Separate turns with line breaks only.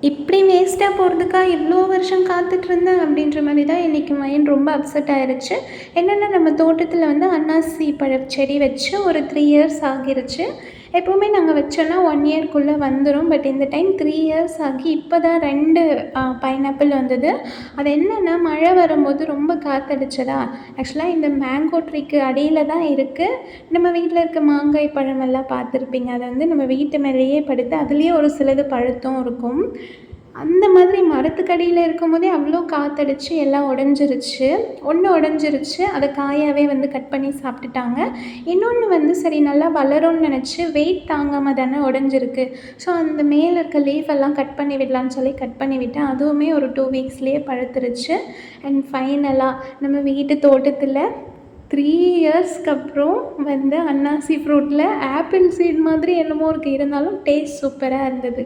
இப்படி வேஸ்ட்டாக போகிறதுக்கா இவ்வளோ வருஷம் காத்துட்ருந்தேன் அப்படின்ற மாதிரி தான் இன்றைக்கி மைண்ட் ரொம்ப அப்செட் ஆயிருச்சு. என்னென்னா நம்ம தோட்டத்தில் வந்து அன்னாசி செடி வச்சு ஒரு 3 இயர்ஸ் ஆகிருச்சு. எப்போவுமே நாங்கள் வச்சோன்னா 1 இயர்க்குள்ளே வந்துடும். பட் இந்த டைம் 3 இயர்ஸ் ஆகி இப்போ தான் 2 பைனாப்பிள் வந்தது. அது என்னென்னா மழை வரும்போது ரொம்ப காற்றடிச்சதா. ஆக்சுவலாக இந்த மேங்கோ ட்ரீக்கு அடியில் தான் இருக்குது. நம்ம வீட்டில் இருக்க மாங்காய் பழமெல்லாம் பார்த்துருப்பீங்க. அதை வந்து நம்ம வீட்டு மேலேயே படுத்து அதுலேயே ஒரு சிலது பழுத்தும் இருக்கும். அந்த மாதிரி மரத்துக்கடியில் இருக்கும்போதே அவ்வளோ காற்றடிச்சு எல்லாம் உடஞ்சிருச்சு. ஒன்று உடஞ்சிருச்சு, அதை காயாகவே வந்து கட் பண்ணி சாப்பிட்டுட்டாங்க. இன்னொன்று வந்து சரி நல்லா வளரும்னு நினச்சி வெயிட் தாங்காமல் தானே உடஞ்சிருக்கு. ஸோ அந்த மேலே இருக்க லீஃப் எல்லாம் கட் பண்ணி விடலான்னு சொல்லி கட் பண்ணி விட்டேன். அதுவுமே ஒரு 2 வீக்ஸ்லேயே பழுத்துருச்சு. அண்ட் ஃபைனலாக நம்ம வீட்டு தோட்டத்தில் 3 இயர்ஸ்க்கு அப்புறம் வந்து அன்னாசி ஃப்ரூட்டில் ஆப்பிள் சீட் மாதிரி என்னமோ இருக்குது, இருந்தாலும் டேஸ்ட் சூப்பராக இருந்தது.